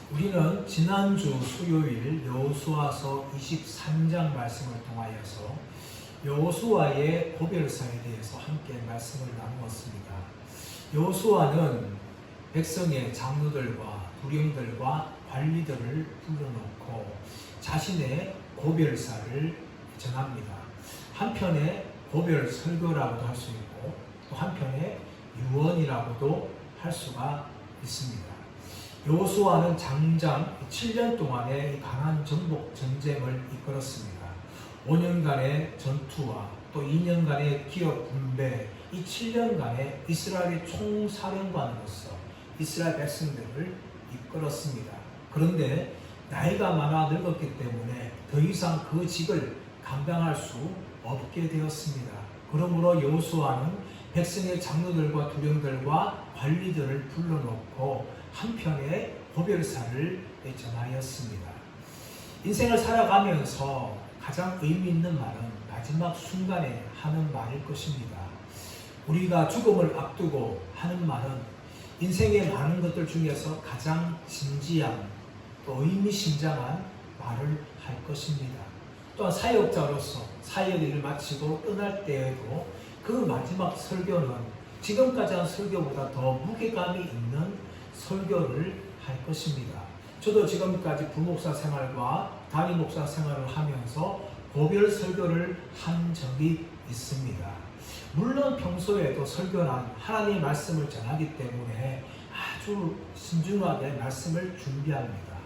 우리는 지난주 수요일 여호수아서 23장 말씀을 통하여서 여호수아의 고별사에 대해서 함께 말씀을 나누었습니다. 여호수아는 백성의 장로들과 두령들과 관리들을 불러놓고 자신의 고별사를 전합니다. 한편에 고별 설교라고도 할 수 있고 또 한편에 유언이라고도 할 수가 있습니다. 여호수아는 장장 7년 동안의 강한 정복 전쟁을 이끌었습니다. 5년간의 전투와 또 2년간의 기업 분배, 이 7년간의 이스라엘의 총사령관으로서 이스라엘 백성들을 이끌었습니다. 그런데 나이가 많아 늙었기 때문에 더 이상 그 직을 감당할 수 없게 되었습니다. 그러므로 여호수아는 백성의 장로들과 두령들과 관리들을 불러놓고 한편의 고별사를 전하였습니다. 인생을 살아가면서 가장 의미 있는 말은 마지막 순간에 하는 말일 것입니다. 우리가 죽음을 앞두고 하는 말은 인생의 많은 것들 중에서 가장 진지한 또 의미심장한 말을 할 것입니다. 또한 사역자로서 사역 일을 마치고 떠날 때에도 그 마지막 설교는 지금까지 한 설교보다 더 무게감이 있는 설교를 할 것입니다. 저도 지금까지 부목사 생활과 담임 목사 생활을 하면서 고별 설교를 한 적이 있습니다. 물론 평소에도 설교는 하나님의 말씀을 전하기 때문에 아주 신중하게 말씀을 준비합니다.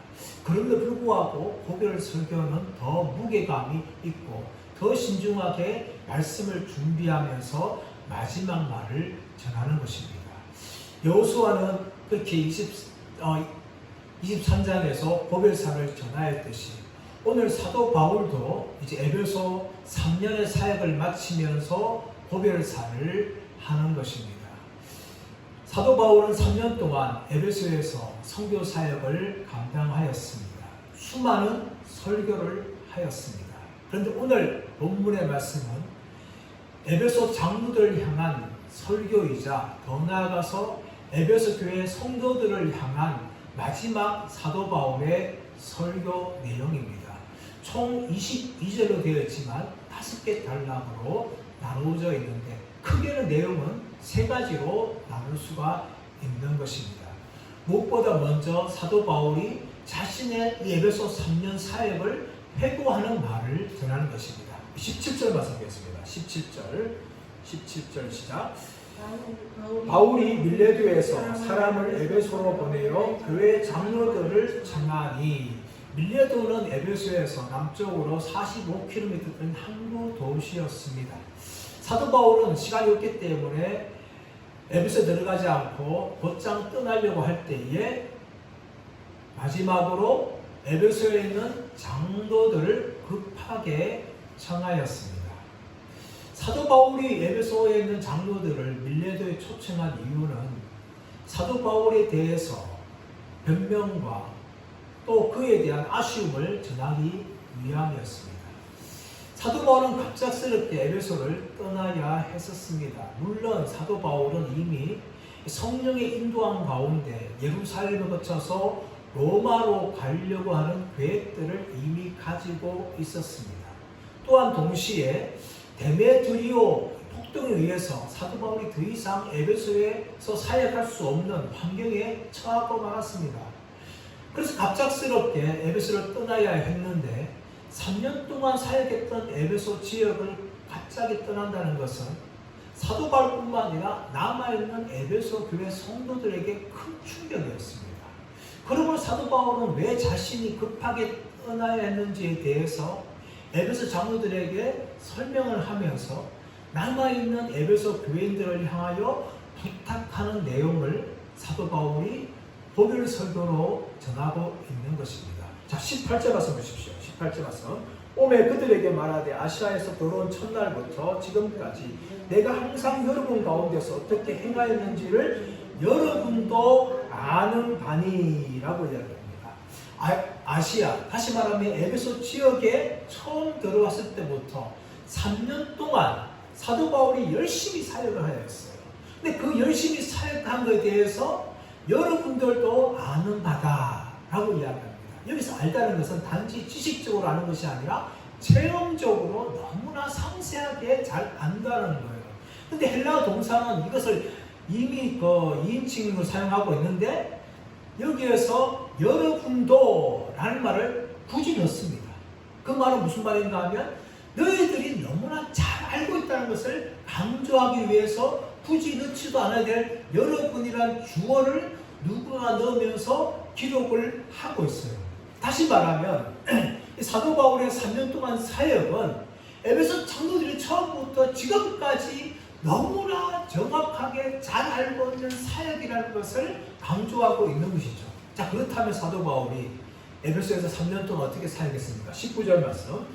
그런데 불구하고 고별 설교는 더 무게감이 있고 더 신중하게 말씀을 준비하면서 마지막 말을 전하는 것입니다. 여호수아는 그렇게 23장에서 고별사를 전하였듯이 오늘 사도 바울도 이제 에베소 3년의 사역을 마치면서 고별사를 하는 것입니다. 사도 바울은 3년 동안 에베소에서 선교 사역을 감당하였습니다. 수많은 설교를 하였습니다. 그런데 오늘 본문의 말씀은 에베소 장로들을 향한 설교이자 더 나아가서 에베소 교회 성도들을 향한 마지막 사도 바울의 설교 내용입니다. 총 22절로 되어 있지만 5개 단락으로 나누어져 있는데 크게는 내용은 3가지로 나눌 수가 있는 것입니다. 무엇보다 먼저 사도 바울이 자신의 에베소 3년 사역을 회고하는 말을 전하는 것입니다. 17절 말씀드리겠습니다. 17절 시작. 바울이 밀레도에서 사람을 에베소로 보내어 교회 장로들을 청하니, 밀레도는 에베소에서 남쪽으로 45km 된 항구 도시였습니다. 사도 바울은 시간이 없기 때문에 에베소에 들어가지 않고 곧장 떠나려고 할 때에 마지막으로 에베소에 있는 장로들을 급하게 청하였습니다. 사도 바울이 에베소에 있는 장로들을 밀레도에 초청한 이유는 사도 바울에 대해서 변명과 또 그에 대한 아쉬움을 전하기 위함이었습니다. 사도 바울은 갑작스럽게 에베소를 떠나야 했었습니다. 물론 사도 바울은 이미 성령의 인도함 가운데 예루살렘을 거쳐서 로마로 가려고 하는 계획들을 이미 가지고 있었습니다. 또한 동시에 데메드리오 폭동에 의해서 사도 바울이 더 이상 에베소에서 사역할 수 없는 환경에 처하고 말았습니다. 그래서 갑작스럽게 에베소를 떠나야 했는데 3년 동안 사역했던 에베소 지역을 갑자기 떠난다는 것은 사도 바울뿐만 아니라 남아있는 에베소 교회 성도들에게 큰 충격이었습니다. 그러므로 사도 바울은 왜 자신이 급하게 떠나야 했는지에 대해서 에베소 장로들에게 설명을 하면서 남아있는 에베소 교인들을 향하여 부탁하는 내용을 사도 바울이 고별 설교로 전하고 있는 것입니다. 자, 18절 말씀 보십시오. 18절 말씀. 오매 그들에게 말하되 아시아에서 들어온 첫날부터 지금까지 내가 항상 여러분 가운데서 어떻게 행하였는지를 여러분도 아는 바니라고 이야기합니다. 아시아, 다시 말하면 에베소 지역에 처음 들어왔을 때부터 3년 동안 사도 바울이 열심히 사역을 하였어요. 근데 그 열심히 사역한 것에 대해서 여러분들도 아는 바다 라고 이야기합니다. 여기서 알다는 것은 단지 지식적으로 아는 것이 아니라 체험적으로 너무나 상세하게 잘 안다는 거예요. 근데 헬라 동사는 이것을 이미 그 2인칭으로 사용하고 있는데 여기에서 여러분도 라는 말을 굳이 넣습니다. 그 말은 무슨 말인가 하면 너희들이 너무나 잘 알고 있다는 것을 강조하기 위해서 굳이 넣지도 않아야 될 여러분이란 주어를 누구가 넣으면서 기록을 하고 있어요. 다시 말하면 사도 바울의 3년 동안 사역은 에베소 장로들이 처음부터 지금까지 너무나 정확하게 잘 알고 있는 사역이라는 것을 강조하고 있는 것이죠. 자, 그렇다면 사도 바울이 에베소에서 3년 동안 어떻게 사역했습니까? 19절 말씀.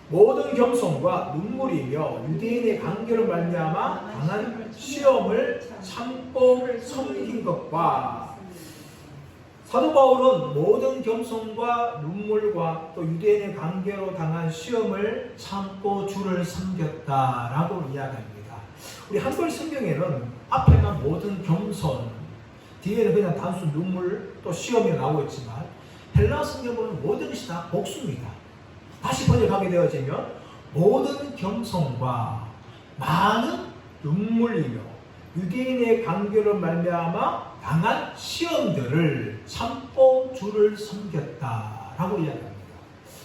모든 겸손과 눈물이며 유대인의 관계로 말미암아 당한 시험을 참고 섬긴 것과, 사도 바울은 모든 겸손과 눈물과 또 유대인의 관계로 당한 시험을 참고 주를 섬겼다라고 이야기합니다. 우리 한글 성경에는 앞에만 모든 겸손, 뒤에는 그냥 단순 눈물 또 시험이 나오고 있지만 헬라 성경은 모든 것이 다 복수입니다. 다시 번역하게 되어지면 모든 겸손과 많은 눈물이며 유대인의 관계로 말미암아 당한 시험들을 참고 주를 섬겼다라고 이야기합니다.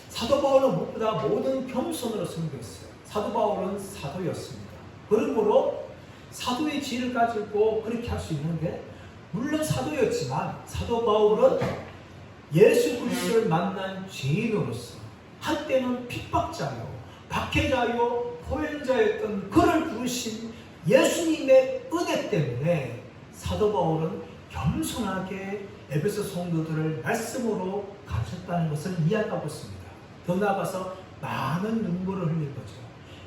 사도 바울은 무엇보다 모든 겸손으로 섬겼어요. 사도 바울은 사도였습니다. 그러므로 사도의 지혜를 가지고 그렇게 할 수 있는데, 물론 사도였지만 사도 바울은 예수 그리스도를 만난 죄인으로서 한때는 핍박자요, 박해자요, 포행자였던 그를 부르신 예수님의 은혜 때문에 사도 바울은 겸손하게 에베소 성도들을 말씀으로 가르쳤다는 것을 이야기하고 있습니다. 더 나아가서 많은 눈물을 흘린 거죠.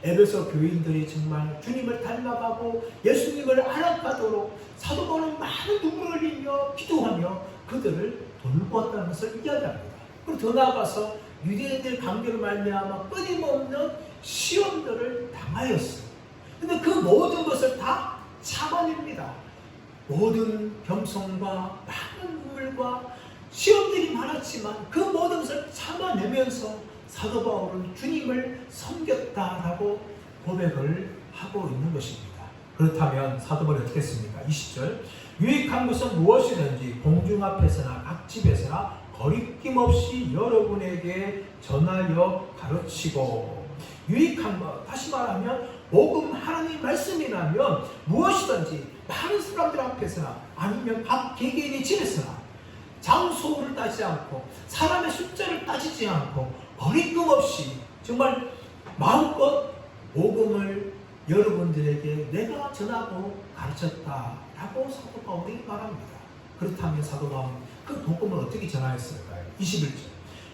에베소 교인들이 정말 주님을 닮아가고 예수님을 알아가도록 사도 바울은 많은 눈물을 흘리며 기도하며 그들을 돌보았다는 것을 이야기합니다. 그리고 더 나아가서 유대인들 관계로 말미암아 끊임없는 시험들을 당하였어요. 근데 그 모든 것을 다 참아냅니다. 모든 겸손과 많은 눈물과 시험들이 많았지만 그 모든 것을 참아내면서 사도 바울은 주님을 섬겼다라고 고백을 하고 있는 것입니다. 그렇다면 사도 바울이 어떻게 했습니까? 20절. 유익한 것은 무엇이든지 공중 앞에서나 각 집에서나 거리낌 없이 여러분에게 전하여 가르치고. 유익한 것, 다시 말하면 복음 하나님 말씀이라면 무엇이든지 많은 사람들 앞에서나 아니면 각 개개인의 집에서나 장소를 따지지 않고 사람의 숫자를 따지지 않고 거리낌 없이 정말 마음껏 복음을 여러분들에게 내가 전하고 가르쳤다라고 사도 바울이 말합니다. 그렇다면 사도 바울은 그 복음을 어떻게 전하였을까요? 21절.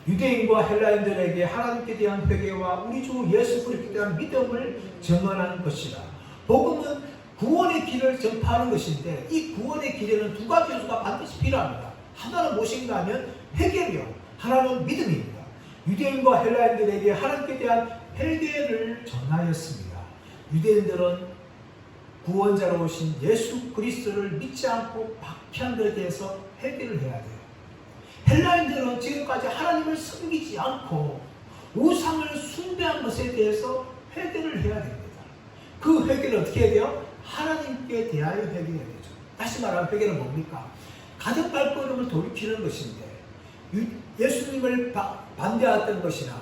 유대인과 헬라인들에게 하나님께 대한 회개와 우리 주 예수 그리스도에 대한 믿음을 증언한 것이다. 복음은 구원의 길을 전파하는 것인데 이 구원의 길에는 두 가지 요소가 반드시 필요합니다. 하나는 무엇인가 하면 회개며 하나는 믿음입니다. 유대인과 헬라인들에게 하나님께 대한 회개를 전하였습니다. 유대인들은 구원자로 오신 예수 그리스도를 믿지 않고 박해한 것에 대해서 회개를 해야 돼요. 헬라인들은 지금까지 하나님을 섬기지 않고 우상을 숭배한 것에 대해서 회개를 해야 됩니다. 그 회개를 어떻게 해야 돼요? 하나님께 대하여 회개해야 되죠. 다시 말하면 회개는 뭡니까? 가득 발걸음을 돌이키는 것인데 예수님을 반대했던 것이나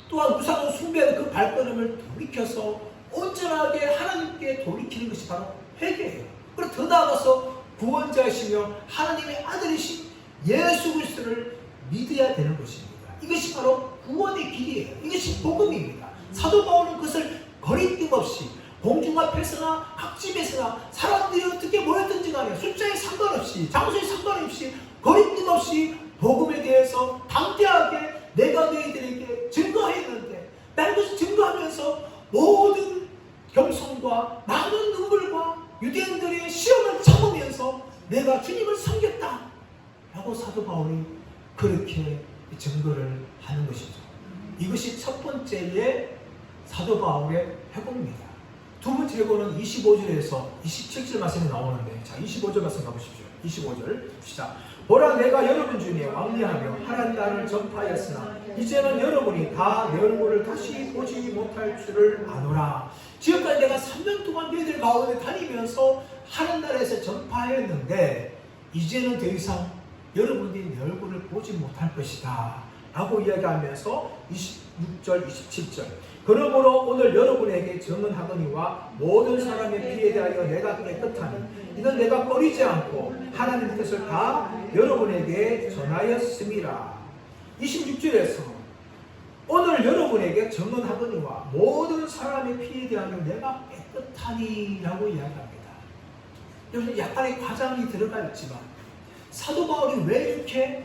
또한 우상을 숭배하는 그 발걸음을 돌이켜서 온전하게 하나님께 돌이키는 것이 바로 회개예요. 그리고 더 나아가서 구원자이시며 하나님의 아들이신 예수 그리스도를 믿어야 되는 것입니다. 이것이 바로 구원의 길이에요. 이것이 복음입니다. 사도 바울은 그것을 거리낌 없이 공중 앞에서나 각 집에서나 사람들이 어떻게 모였든지 간에 숫자에 상관없이 장소에 상관없이 거리낌 없이 복음에 대해서 담대하게 내가 너희들에게 증거했는데 나 이것을 증거하면서 모든 겸손과 많은 눈물과 유대인들의 시험을 참으면서 내가 주님을 섬겼다 라고 사도 바울이 그렇게 증거를 하는 것이죠. 이것이 첫 번째의 사도 바울의 회고입니다. 두 번째 회고는 25절에서 27절 말씀이 나오는데, 자 25절 말씀 가보십시오. 25절 시작. 보라 내가 여러분 중에 왕래하며 하나님 나라를 전파하였으나 이제는 여러분이 다 내 얼굴을 다시 보지 못할 줄을 아노라. 지금까지 내가 3년 동안 너희들 가운데 다니면서 하나님 나라에서 전파했는데 이제는 더 이상 여러분이 내 얼굴을 보지 못할 것이다 라고 이야기하면서 26절 27절 그러므로 오늘 여러분에게 증언하거니와 모든 사람의 피에 대하여 내가 깨끗하니 이는 내가 꺼리지 않고 하나님의 뜻을 다 여러분에게 전하였음이라. 26절에서 오늘 여러분에게 증언하거니와 모든 사람의 피에 대하여 내가 깨끗하니 라고 이야기합니다. 여기서 약간의 과장이 들어가 있지만 사도 바울이 왜 이렇게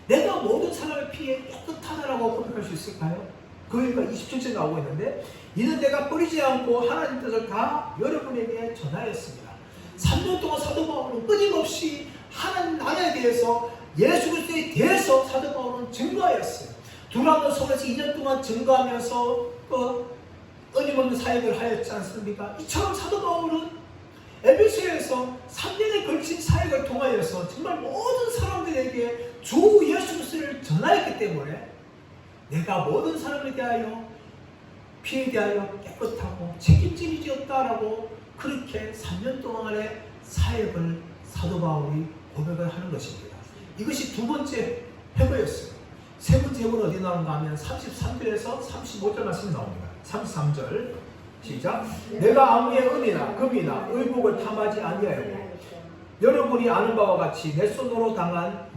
내가 모든 사람의 피에 깨끗하다라고 고백할 수 있을까요? 그 이유가 27절에 나오고 있는데 이는 내가 꺼리지 않고 하나님 뜻을 다 여러분에게 전하였습니다. 3년 동안 사도 바울은 끊임없이 하나님 나라에 대해서 예수 그리스도에 대해서 사도 바울은 증거하였어요. 두란노 서울에서 2년 동안 증거하면서 끊임없는 사역을 하였지 않습니까? 이처럼 사도 바울은 에베소에서 3년에 걸친 사역을 통하여서 정말 모든 사람들에게 주 예수 그리스도를 전하였기 때문에 내가 모든 사람에 대하여 피에 대하여 깨끗하고 책임짐이 지었다라고 그렇게 3년 동안의 사역을 사도 바울이 고백을 하는 것입니다. 이것이 두 번째 회고였어요. 세 번째 회고는 어디 나오는가 하면 33절에서 35절 말씀이 나옵니다. 33절 시작. 내가 아무의 은이나 금이나 의복을 탐하지 아니하였고 여러분이 아는 바와 같이 내 손으로 당한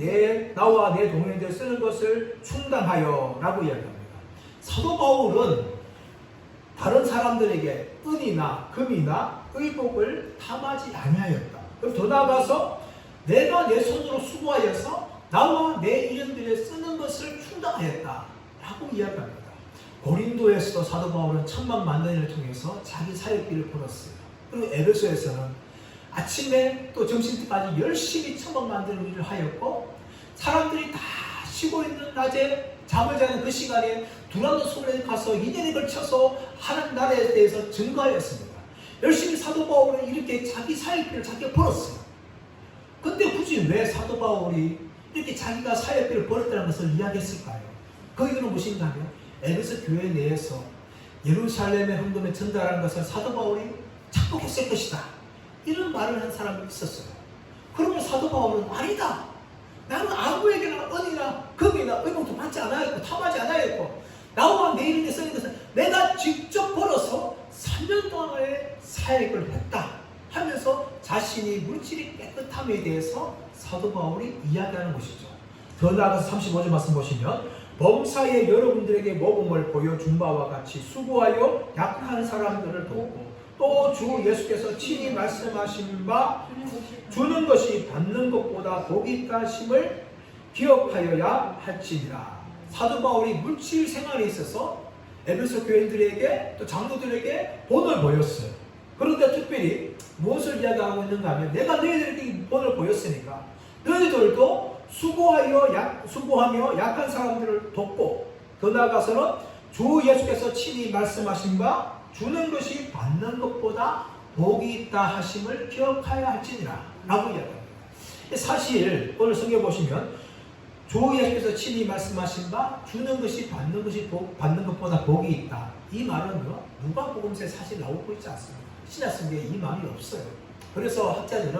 나와 내 동행들 쓰는 것을 충당하여 라고 이야기합니다. 사도 바울은 다른 사람들에게 은이나 금이나 의복을 탐하지 아니하였다. 그리고 더 나아가서 내가 내 손으로 수고하여서 나와 내 이름들에 쓰는 것을 충당하였다 라고 이야기합니다. 고린도에서도 사도 바울은 천막 만드는 일을 통해서 자기 사역길을 걸었어요. 그리고 에베소에서는 아침에 또 점심때까지 열심히 천막 만드는 일을 하였고 사람들이 다 쉬고 있는 낮에 잠을 자는 그 시간에 두란노 소울에 가서 2년에 걸쳐서 하나님 나라에 대해서 증거하였습니다. 열심히 사도 바울은 이렇게 자기 사역길을 자기가 벌었어요. 근데 굳이 왜 사도 바울이 이렇게 자기가 사역길을 벌였다는 것을 이야기했을까요? 그 이유는 무엇인가 하면 에베소 교회 내에서 예루살렘의 헌금에 전달하는 것을 사도 바울이 착복했을 것이다. 이런 말을 한 사람이 있었어요. 그러면 사도 바울은 아니다. 나는 아무에게나 은이나 금이나 의복도 받지 않아야겠고 탐하지 않아야겠고 나와 내 이름에 쓰는 것은 내가 직접 벌어서 3년 동안의 사역을 했다 하면서 자신이 물질이 깨끗함에 대해서 사도 바울이 이야기하는 것이죠. 더 나아가서 35절 말씀 보시면 범사에 여러분들에게 모범을 보여준 바와 같이 수고하여 약한 사람들을 돕고 또 주 예수께서 친히 말씀하신 바 주는 것이 받는 것보다 복이 있다 하심을 기억하여야 할지니라. 사도 바울이 물질 생활에 있어서 에베소 교인들에게 또 장로들에게 본을 보였어요. 그런데 특별히 무엇을 이야기하고 있는가 하면 내가 너희들에게 본을 보였으니까 너희들도 수고하며 약한 사람들을 돕고 더 나아가서는 주 예수께서 친히 말씀하신 바 주는 것이 받는 것보다 복이 있다 하심을 기억하여야 할지니라 라고 이야기합니다. 사실 오늘 성경 보시면 주 예수께서 친히 말씀하신 바 주는 것이 받는 것보다 복이 있다. 이 말은요 누가복음서에 사실 나오고 있지 않습니다. 신약성경에 이 말이 없어요. 그래서 학자들은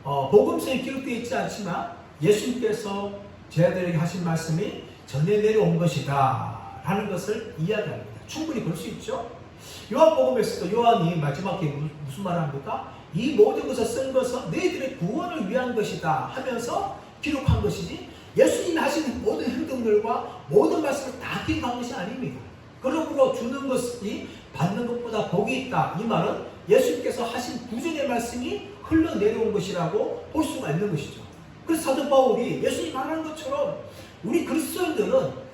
복음서에 기록되어 있지 않지만 예수님께서 제자들에게 하신 말씀이 전해 내려온 것이다 라는 것을 이야기합니다. 충분히 볼 수 있죠. 요한복음에서도 요한이 마지막에 무슨 말을 합니까? 이 모든 것을 쓴 것은 너희들의 구원을 위한 것이다 하면서 기록한 것이지 예수님이 하시는 모든 행동들과 모든 말씀을 다 기록한 것이 아닙니다. 그러므로 주는 것이 받는 것보다 복이 있다. 이 말은 예수님께서 하신 구전의 말씀이 흘러내려온 것이라고 볼 수가 있는 것이죠. 그래서 사도 바울이 예수님이 말하는 것처럼 우리 그리스도인들은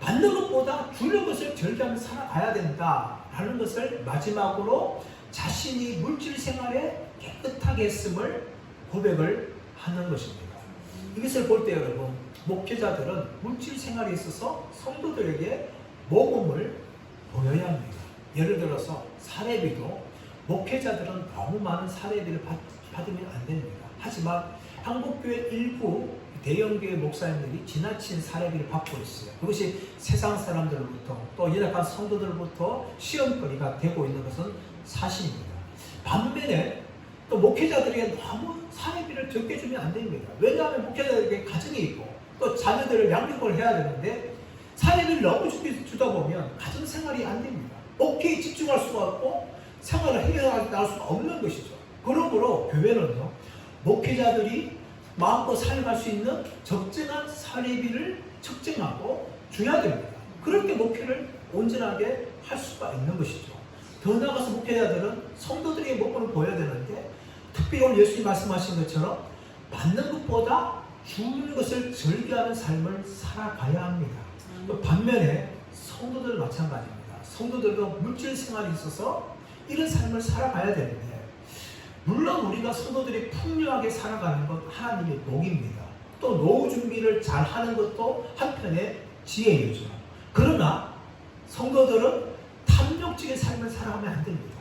받는 것보다 주는 것을 절개하며 살아가야 된다라는 것을 마지막으로 자신이 물질 생활에 깨끗하게 했음을 고백을 하는 것입니다. 이것을 볼 때 여러분 목회자들은 물질 생활에 있어서 성도들에게 모범을 보여야 합니다. 예를 들어서 사례비도 목회자들은 너무 많은 사례비를 받으면 안 됩니다. 하지만 한국교회 일부 대형교회 목사님들이 지나친 사례비를 받고 있어요. 그것이 세상 사람들로부터 또 연약한 성도들로부터 시험거리가 되고 있는 것은 사실입니다. 반면에 또 목회자들에게 너무 사례비를 적게 주면 안 됩니다. 왜냐하면 목회자들에게 가정이 있고 또 자녀들을 양육을 해야 되는데 사례비를 너무 주다 보면 가정 생활이 안 됩니다. 목회에 집중할 수가 없고 생활을 해결할 수가 없는 것이죠. 그러므로 교회는요, 목회자들이 마음껏 살아갈 수 있는 적정한 사례비를 책정하고 줘야 됩니다. 그렇게 목회를 온전하게 할 수가 있는 것이죠. 더 나아가서 목회자들은 성도들에게 목표를 보여야 되는데, 특별히 오늘 예수님이 말씀하신 것처럼 받는 것보다 주는 것을 즐겨하는 삶을 살아가야 합니다. 또 반면에 성도들은 마찬가지입니다. 성도들도 물질 생활이 있어서 이런 삶을 살아가야 되는데, 물론 우리가 성도들이 풍요하게 살아가는 것 하나님의 복입니다. 또 노후 준비를 잘 하는 것도 한편의 지혜이죠. 그러나 성도들은 탐욕적인 삶을 살아가면 안 됩니다.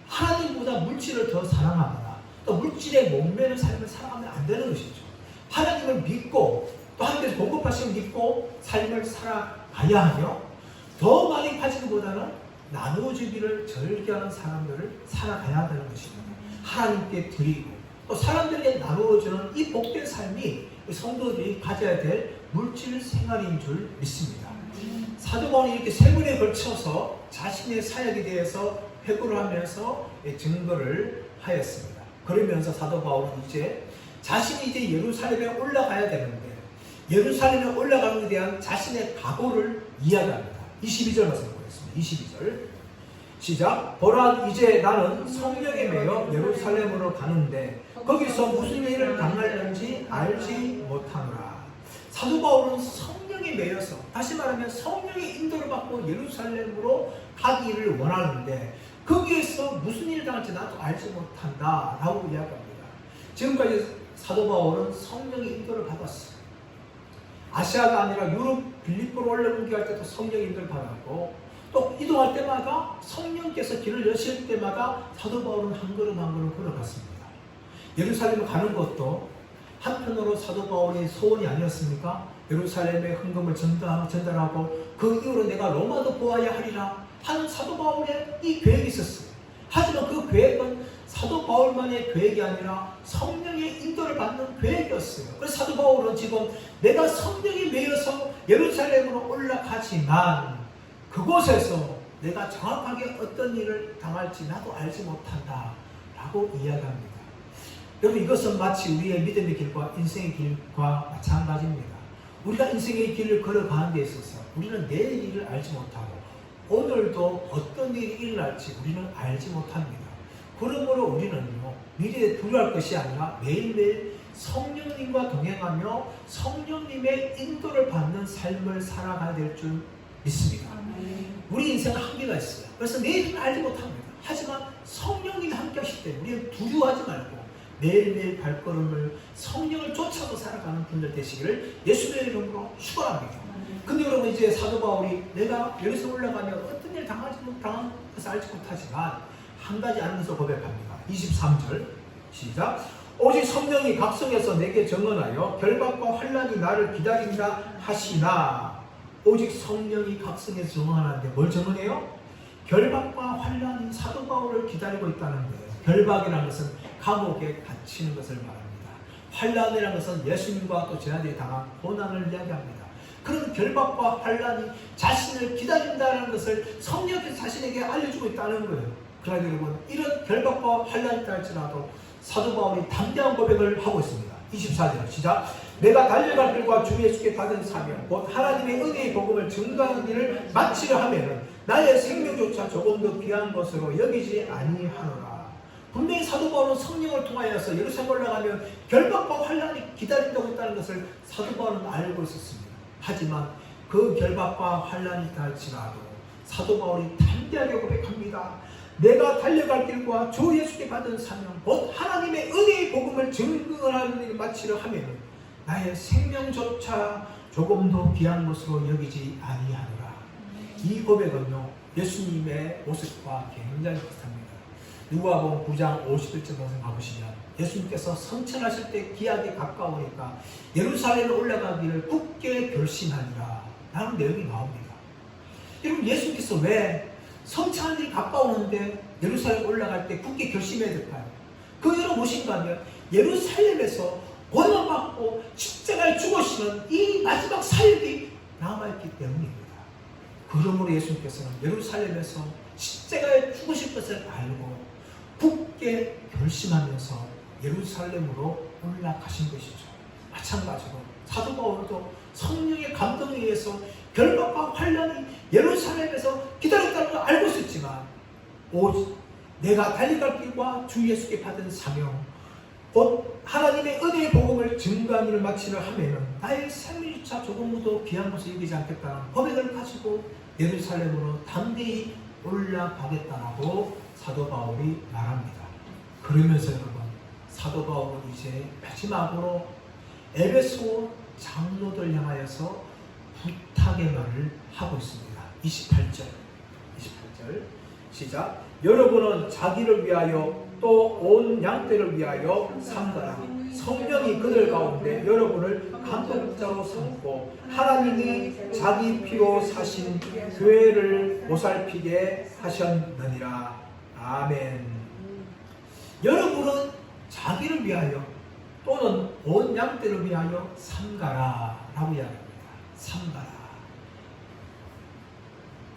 하나님보다 물질을 더 사랑하거나 또 물질에 목매는 삶을 살아가면 안 되는 것이죠. 하나님을 믿고 또 하나님께서 공급하시는 믿고 삶을 살아가야 하며, 더 많이 가지는 것보다는 나누어주기를 즐겨하는 사람들을 살아가야 되는 것입니다. 하나님께 드리고 또 사람들에게 나누어주는 이 복된 삶이 성도들이 가져야 될 물질 생활인 줄 믿습니다. 사도 바울이 이렇게 세 번에 걸쳐서 자신의 사역에 대해서 회고를 하면서 증거를 하였습니다. 그러면서 사도 바울은 이제 자신이 이제 예루살렘에 올라가야 되는데, 예루살렘에 올라가는 데 대한 자신의 각오를 이야기합니다. 22절 말씀 보겠습니다. 22절 시작. 보라, 이제 나는 성령에 매여 예루살렘으로 가는데 거기서 무슨 일을 당할는지 알지 못하노라. 사도 바울은 성령에 매여서, 다시 말하면 성령의 인도를 받고 예루살렘으로 가기를 원하는데 거기에서 무슨 일을 당할지 나도 알지 못한다 라고 이야기합니다. 지금까지 사도 바울은 성령의 인도를 받았어요. 아시아가 아니라 유럽 빌립보로 올라오기할 때도 성령의 인도를 받았고, 또 이동할 때마다 성령께서 길을 여실 때마다 사도 바울은 한 걸음 한 걸음 걸어갔습니다. 예루살렘을 가는 것도 한편으로 사도 바울의 소원이 아니었습니까? 예루살렘에 헌금을 전달하고 그 이후로 내가 로마도 보아야 하리라 하는 사도 바울의 이 계획이 있었어요. 하지만 그 계획은 사도 바울만의 계획이 아니라 성령의 인도를 받는 계획이었어요. 그래서 사도 바울은 지금 내가 성령에 매여서 예루살렘으로 올라가지만 그곳에서 내가 정확하게 어떤 일을 당할지 나도 알지 못한다 라고 이야기합니다. 여러분, 이것은 마치 우리의 믿음의 길과 인생의 길과 마찬가지입니다. 우리가 인생의 길을 걸어가는 데 있어서 우리는 내일 일을 알지 못하고 오늘도 어떤 일이 일어날지 우리는 알지 못합니다. 그러므로 우리는요, 미래에 두려워할 것이 아니라 매일매일 성령님과 동행하며 성령님의 인도를 받는 삶을 살아가야 될 줄 믿습니다. 우리 인생은 한계가 있어요. 그래서 내일은 알지 못합니다. 하지만 성령님이 함께 하실 때 우리는 두려워하지 말고 매일매일 발걸음을 성령을 쫓아서 살아가는 분들 되시기를 예수님의 이름으로 축원합니다. 근데 여러분, 이제 사도 바울이 내가 여기서 올라가면 어떤 일 당한 것을 알지 못하지만 한 가지 아는 것을 고백합니다. 23절 시작. 오직 성령이 각성해서 내게 증언하여 결박과 환난이 나를 기다린다 하시나. 오직 성령이 각성해서 증언하는데 뭘 증언해요? 결박과 환난이 사도 바울을 기다리고 있다는 거예요. 결박이라는 것은 감옥에 갇히는 것을 말합니다. 환난이라는 것은 예수님과 또 제자들이 당한 고난을 이야기합니다. 그런 결박과 환난이 자신을 기다린다는 것을 성령께서 자신에게 알려주고 있다는 거예요. 그러나 여러분, 이런 결박과 환난이 있다 할지라도 사도 바울이 담대한 고백을 하고 있습니다. 24절 시작. 내가 달려갈 길과 주 예수께 받은 사명 곧 하나님의 은혜의 복음을 증거하는 일을 마치려 하면은 나의 생명조차 조금 더 귀한 것으로 여기지 아니하노라. 분명히 사도 바울은 성령을 통하여서 예루살렘 올라가면 결박과 환난이 기다린다고 했다는 것을 사도 바울은 알고 있었습니다. 하지만 그 결박과 환난이 있다 할지라도 사도 바울이 담대하게 고백합니다. 내가 달려갈 길과 주 예수께 받은 사명 곧 하나님의 은혜의 복음을 증거하는 일을 마치려 하면 나의 생명조차 조금 더 귀한 것으로 여기지 아니하노라. 이 고백은요, 예수님의 모습과 굉장히 비슷합니다. 누가복음 9장 51절 말씀 가보시면 예수님께서 성천하실 때 기약이 가까우니까 예루살렘에 올라가기를 굳게 결심하니라 라는 내용이 나옵니다. 여러분, 예수님께서 왜 성천이 가까우는데 예루살렘에 올라갈 때 굳게 결심해야 될까요? 그 이유는 무엇인가 하면 예루살렘에서 고난받고 십자가에 죽으시는 이 마지막 사역이 남아있기 때문입니다. 그러므로 예수님께서는 예루살렘에서 십자가에 죽으실 것을 알고 굳게 결심하면서 예루살렘으로 올라가신 것이죠. 마찬가지로 사도 바울도 성령의 감동에 의해서 결박과 환난이 예루살렘에서 기다렸다는 걸 알고 있었지만 오직 내가 달려갈 길과 주 예수께 받은 사명 곧 하나님의 은혜의 복음을 증거하는 일을 마치려 하면은 나의 생일차 조금도 귀한 것을 여기지 않겠다는 고백을 가지고 예루살렘으로 담대히 올라가겠다라고 사도 바울이 말합니다. 그러면서 여러분, 사도 바울은 이제 마지막으로 에베소 장로들 향하여서 부탁의 말을 하고 있습니다. 28절 시작. 여러분은 자기를 위하여 또 온 양떼를 위하여 삼가라. 성령이 그들 가운데 여러분을 감독자로 삼고 하나님이 자기 피로 사신 교회를 보살피게 하셨느니라. 아멘. 여러분은 자기를 위하여 또는 온 양떼를 위하여 삼가라 라고 이야기합니다. 삼가라.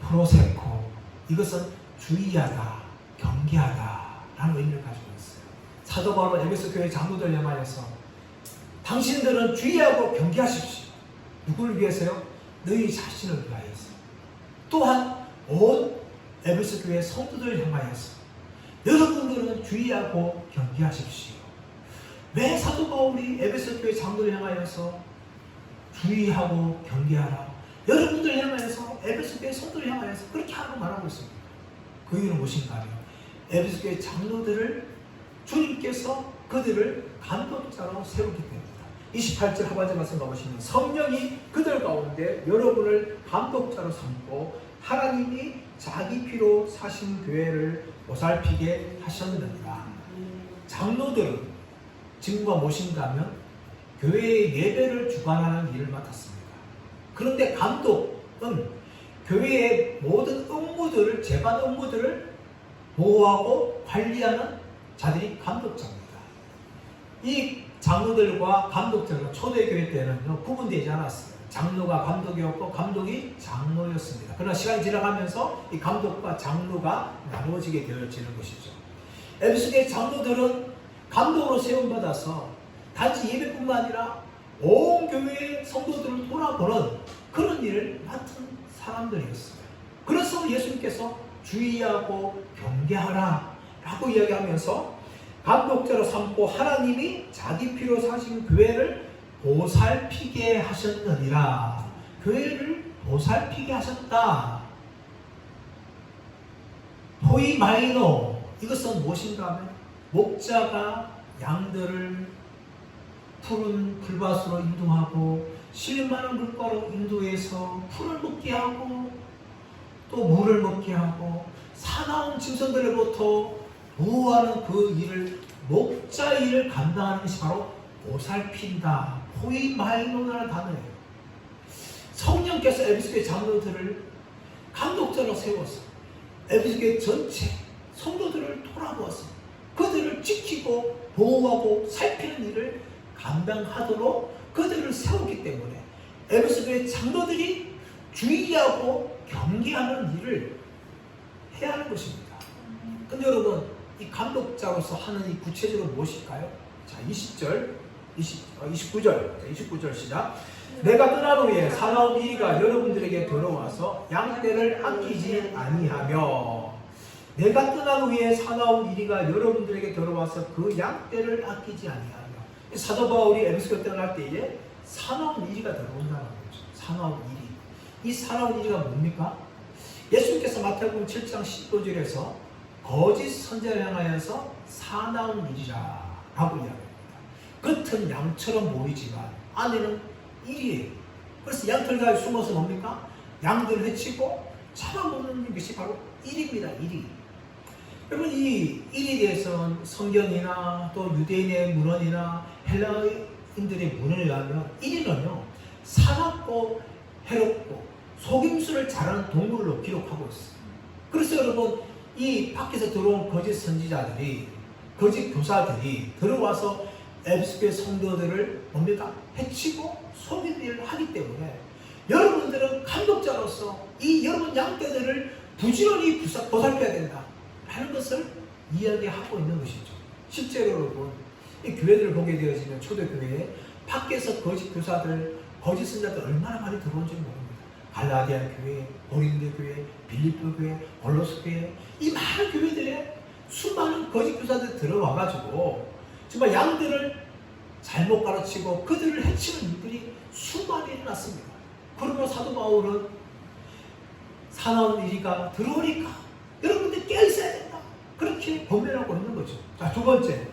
프로세코, 이것은 주의하다, 경계하다 라는 의미를 가지고 있어요. 사도 바울은 에베소 교회 장로들 향하여서 당신들은 주의하고 경계하십시오. 누구를 위해서요? 너희 자신을 위하여서. 또한 온 에베소 교회 성도들 향하여서 여러분들은 주의하고 경계하십시오. 왜 사도 바울이 에베소 교회 장로를 향하여서 주의하고 경계하라, 여러분들 향하여서 에베소 교회 성도를 향하여서 그렇게 하라고 말하고 있습니다. 그 이유는 무엇인가 하면 에베소 교회 장로들을 주님께서 그들을 감독자로 세우기 때문입니다. 28절 하반절 말씀 가보시면 성령이 그들 가운데 여러분을 감독자로 삼고 하나님이 자기 피로 사신 교회를 보살피게 하셨느니라. 장로들은 지금과 무엇인가 하면 교회의 예배를 주관하는 일을 맡았습니다. 그런데 감독은 교회의 모든 업무들을, 재반 업무들을 보호하고 관리하는 자들이 감독자입니다. 이 장로들과 감독자가 초대교회 때는요, 구분되지 않았어요. 장로가 감독이었고 감독이 장로였습니다. 그러나 시간이 지나가면서 이 감독과 장로가 나누어지게 되어지는 것이죠. 에베소교회 장로들은 감독으로 세움받아서 단지 예배뿐만 아니라 온 교회의 성도들을 돌아보는 그런 일을 맡은 사람들이었어요. 그래서 예수님께서 주의하고 경계하라 라고 이야기하면서 감독자로 삼고 하나님이 자기 피로 사신 교회를 보살피게 하셨느니라. 교회를 보살피게 하셨다. 포이마이노, 이것은 무엇인가 하면 목자가 양들을 푸른 풀밭으로 인도하고 실만한 물가로 인도해서 풀을 먹게 하고 또 물을 먹게 하고 사나운 짐승들로부터 보호하는 그 일을, 목자 일을 감당하는 것이 바로 보살핀다. 포이마이노라는 단어예요. 성령께서 에베소교회 장로들을 감독자로 세워서 에베소교회 전체 성도들을 돌아보아서 그들을 지키고 보호하고 살피는 일을 감당하도록 그들을 세우기 때문에 에베소교회 장로들이 주의하고 경계하는 일을 해야 하는 것입니다. 근데 여러분, 이 감독자로서 하는 이 구체적으로 무엇일까요? 자, 29절 시작. 내가 떠난 후에 사나운 이가 여러분들에게 들어와서 양떼를 아끼지 아니하며, 내가 떠난 후에 사나운 이리가 여러분들에게 들어와서 그 양떼를 아끼지 아니하며. 사도 바울이 에베소를 떠날 때에 사나운 이리가 들어온다는 거죠. 사나운 이리. 이 사나운 이리가 뭡니까? 예수님께서 마태복음 7장 15절에서 거짓 선지자를 향하여서 사나운 이리라 라고 이야기합니다. 겉은 양처럼 보이지만 안에는 일이에요. 그래서 양털 숨어서 뭡니까? 양들을 해치고 잡아먹는 것이 바로 일입니다. 일이. 여러분 이 일에 대해서는 성경이나 또 유대인의 문헌이나 헬라인들의 문헌에 의하면 일은요 사납고 해롭고 속임수를 잘하는 동물로 기록하고 있어요. 그래서 여러분 이 밖에서 들어온 거짓 선지자들이 거짓 교사들이 들어와서 에베소교회 성도들을 뭡니까? 해치고 속이는 일을 하기 때문에 여러분들은 감독자로서 이 여러분 양떼들을 부지런히 보살펴야 된다 하는 것을 이야기하고 있는 것이죠. 실제로 여러분 이 교회들을 보게 되어지면 초대교회에 밖에서 거짓 교사들, 거짓 선자들 얼마나 많이 들어온지 모릅니다. 갈라디아 교회, 고린도 교회, 빌립보 교회, 골로새 교회 이 많은 교회들에 수많은 거짓 교사들 들어와가지고 정말 양들을 잘못 가르치고 그들을 해치는 일들이 수많이 일어났습니다. 그러면 사도 바울은 사나운 일이가 들어오니까 여러분들 깨어있어야 된다. 그렇게 권면하고 있는 거죠. 자, 두 번째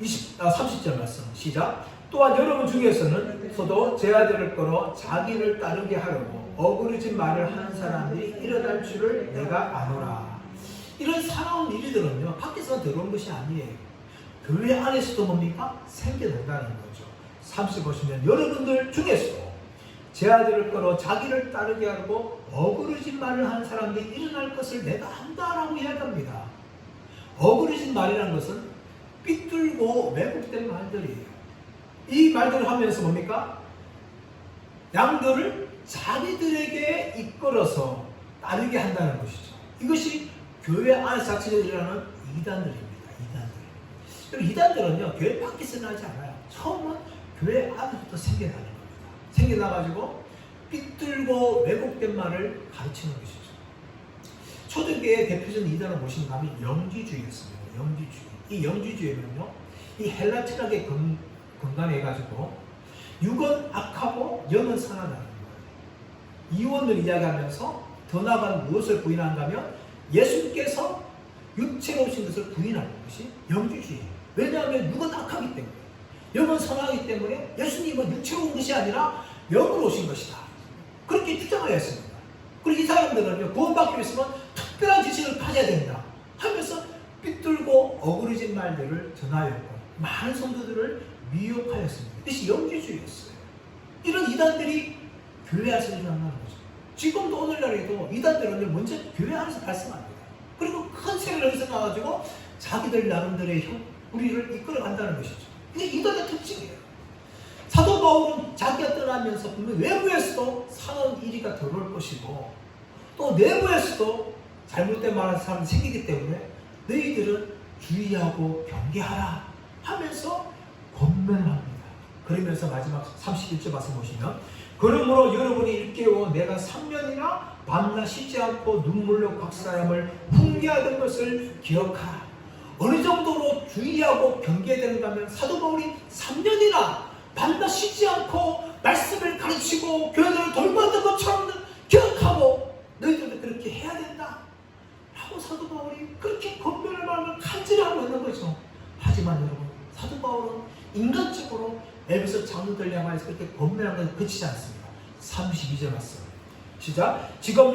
30절 말씀 시작. 또한 여러분 중에서도 제 아들을 끌어 자기를 따르게 하려고 어그러진 말을 하는 사람들이 일어날 줄을 내가 아노라. 이런 사나운 일들은요 밖에서 들어온 것이 아니에요. 교회 안에서도 뭡니까? 생겨난다는 거죠. 30 보시면 여러분들 중에서도 제 아들을 끌어 자기를 따르게 하고 어그러진 말을 하는 사람들이 일어날 것을 내가 한다라고 이야기합니다. 어그러진 말이라는 것은 삐뚤고 왜곡된 말들이에요. 이 말들을 하면서 뭡니까? 양들을 자기들에게 이끌어서 따르게 한다는 것이죠. 이것이 교회 안에서 자체적으로 일어나는 이단들입니다. 이단들은요 교회 밖에서 나지 않아요. 처음은 교회 안에서부터 생겨나는 겁니다. 생겨나가지고 삐뚤고 왜곡된 말을 가르치는 것이죠. 초대교회의 대표적인 이단을 보신가 하면 영지주의였습니다. 영지주의. 이 영지주의는요 이 헬라 철학에 근간해가지고 육은 악하고 영은 선하다는 거예요. 이원을 이야기하면서 더 나아가 무엇을 부인한다면 예수님께서 육체로 오신 것을 부인하는 것이 영지주의예요. 왜냐하면 육은 악하기 때문에 영은 선하기 때문에 예수님은 육체로 온 것이 아니라 영으로 오신 것이다. 그렇게 주장하였습니다. 그리고 이 사람들은요 구원받기 위해서는 특별한 지식을 가져야 된다 하면서 삐뚤고 어그러진 말들을 전하였고 많은 성도들을 미혹하였습니다. 이것이 영지주의였어요. 이런 이단들이 교회 안에서 일어나는 거죠. 지금도 오늘날에도 이단들은 먼저 교회 안에서 발생합니다. 그리고 큰 세력을 생각가지고 자기들 나름대로의 우리를 이끌어간다는 것이죠. 이게 이단의 특징이에요. 사도 바울은 자기가 떠나면서 분명 외부에서도 사나운 일이가 들어올 것이고 또 내부에서도 잘못된 말하는 사람이 생기기 때문에 너희들은 주의하고 경계하라 하면서 권면합니다. 그러면서 마지막 31절 말씀 보시면 그러므로 여러분이 일깨워 내가 3년이나 밤낮 쉬지 않고 눈물로 각사함을 훈계하던 것을 기억하라. 어느 정도로 주의하고 경계되는가 하면 사도 바울이 3년이나 밤낮 쉬지 않고 말씀을 가르치고 교회들을 돌봤던 것처럼 기억하고 너희들도 그렇게 해야 된다 하고 사도 바울이 그렇게 권면을 하면 간절히 하고 있는 거죠. 하지만 여러분 사도 바울은 인간적으로 에베소 장로들 향해서 그렇게 권면한 것은 그치지 않습니다. 32절 말씀 시작. 지금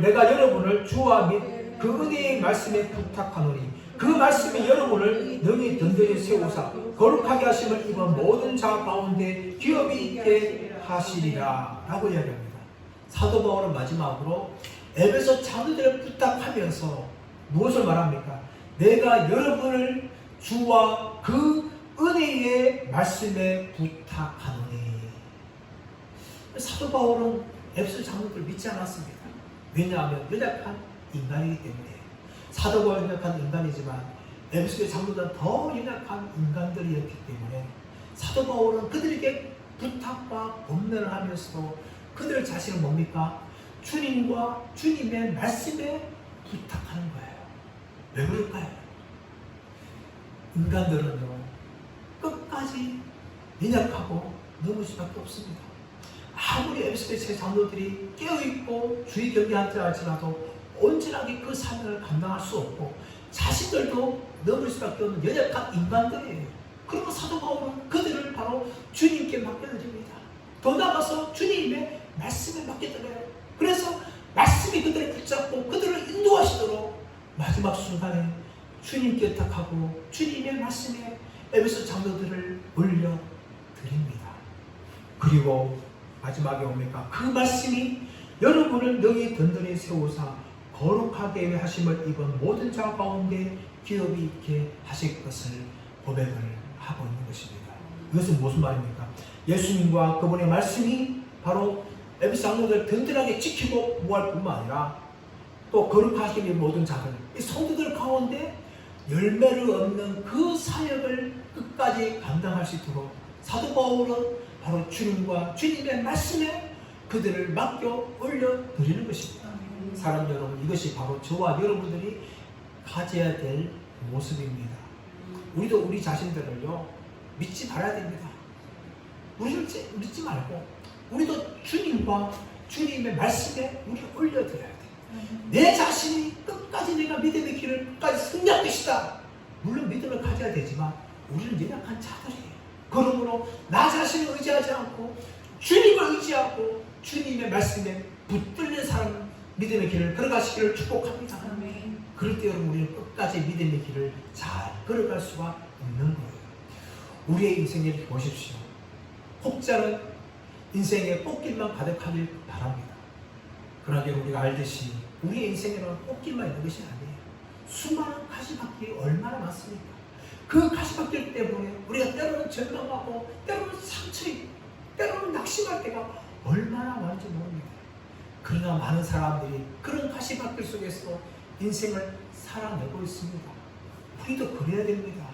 내가 여러분을 주와 및 그 은혜의 말씀에 부탁하노니 그 말씀이 여러분을 능히 든든히 세우사 거룩하게 하심을 입은 모든 자 가운데 기업이 있게 하시리라 라고 이야기합니다. 사도 바울은 마지막으로 에베소 장로들을 부탁하면서 무엇을 말합니까? 내가 여러분을 주와 그 은혜의 말씀에 부탁하노니. 사도 바울은 에베소 장로들을 믿지 않았습니다. 왜냐하면 연약한 인간이기 때문에. 사도 바울은 연약한 인간이지만 에베소의 장로들은 더 연약한 인간들이었기 때문에 사도 바울은 그들에게 부탁과 권면을 하면서도 그들 자신은 뭡니까? 주님과 주님의 말씀에 부탁하는 거예요. 왜 그럴까요? 인간들은요 끝까지 연약하고 넘을 수밖에 없습니다. 아무리 에베소의 장로들이 깨어있고 주의 경계하지 할지라도 온전하게 그 사명을 감당할 수 없고 자신들도 넘을 수밖에 없는 연약한 인간들이에요. 그리고 사도 바울은 그들을 바로 주님께 맡겨드립니다. 더 나아가서 주님의 말씀에 맡겨드려요. 그래서 말씀이 그들을 붙잡고 그들을 인도하시도록 마지막 순간에 주님께 의탁하고 주님의 말씀에 에베소 장로들을 올려드립니다. 그리고 마지막에 옵니까? 그 말씀이 여러분을 능히 든든히 세우사 거룩하게 하심을 입은 모든 자 가운데 기업이 있게 하실 것을 고백을 하고 있는 것입니다. 이것은 무슨 말입니까? 예수님과 그분의 말씀이 바로 에베소 장로들을 든든하게 지키고 보호할 뿐만 아니라 또 거룩하심의 모든 자들, 이 성도들 가운데 열매를 얻는 그 사역을 끝까지 감당할 수 있도록 사도 바울은 바로 주님과 주님의 말씀에 그들을 맡겨 올려드리는 것입니다. 사랑 여러분, 이것이 바로 저와 여러분들이 가져야 될 모습입니다. 우리도 우리 자신들을요 믿지 말아야 됩니다. 우리를 믿지 말고 우리도 주님과 주님의 말씀에 우리 올려드려야 돼요. 내 자신이 끝까지 내가 믿음의 길을 끝까지 승리할 것이다. 물론 믿음을 가져야 되지만 우리는 연약한 자들이에요. 그러므로 나 자신을 의지하지 않고 주님을 의지하고 주님의 말씀에 붙들린 사람 믿음의 길을 걸어가시기를 축복합니다. 그럴 때 여러분 우리는 끝까지 믿음의 길을 잘 걸어갈 수가 있는 거예요. 우리의 인생을 보십시오. 혹자는 인생에 꽃길만 가득하길 바랍니다. 그러나 우리가 알듯이 우리의 인생에는 꽃길만 있는 것이 아니에요. 수많은 가시밭길이 얼마나 많습니까? 그 가시밭길 때문에 우리가 때로는 절망하고 때로는 상처있고 때로는 낙심할 때가 얼마나 많은지 모릅니다. 그러나 많은 사람들이 그런 가시밭길 속에서 인생을 살아내고 있습니다. 우리도 그래야 됩니다.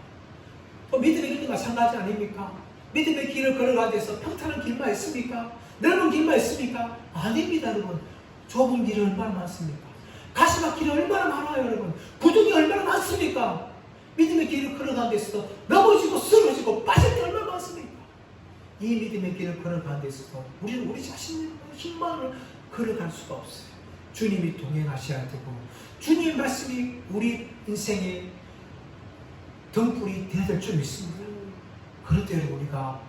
또 믿음의 길도 마찬가지 아닙니까? 믿음의 길을 걸어가는 데서 평탄한 길만 있습니까? 넓은 길만 있습니까? 아닙니다, 여러분. 좁은 길이 얼마나 많습니까? 가시밭길이 얼마나 많아요, 여러분. 부둥이 얼마나 많습니까? 믿음의 길을 걸어가는 데서 넘어지고 쓰러지고 빠질 때 얼마나 많습니까? 이 믿음의 길을 걸어가는 데서 우리는 우리 자신의 힘만으로 걸어갈 수가 없어요. 주님이 동행하셔야 되고 주님의 말씀이 우리 인생의 등불이 되어야 될 줄 믿습니다. 그럴 때 우리가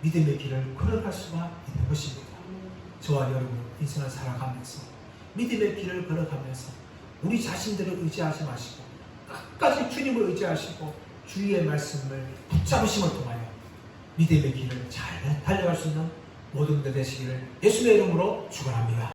믿음의 길을 걸어갈 수가 있는 것입니다. 저와 여러분 인생을 살아가면서 믿음의 길을 걸어가면서 우리 자신들을 의지하지 마시고 끝까지 주님을 의지하시고 주의 말씀을 붙잡으심을 통하여 믿음의 길을 잘 달려갈 수 있는 모든 것 되시기를 예수의 이름으로 축원합니다.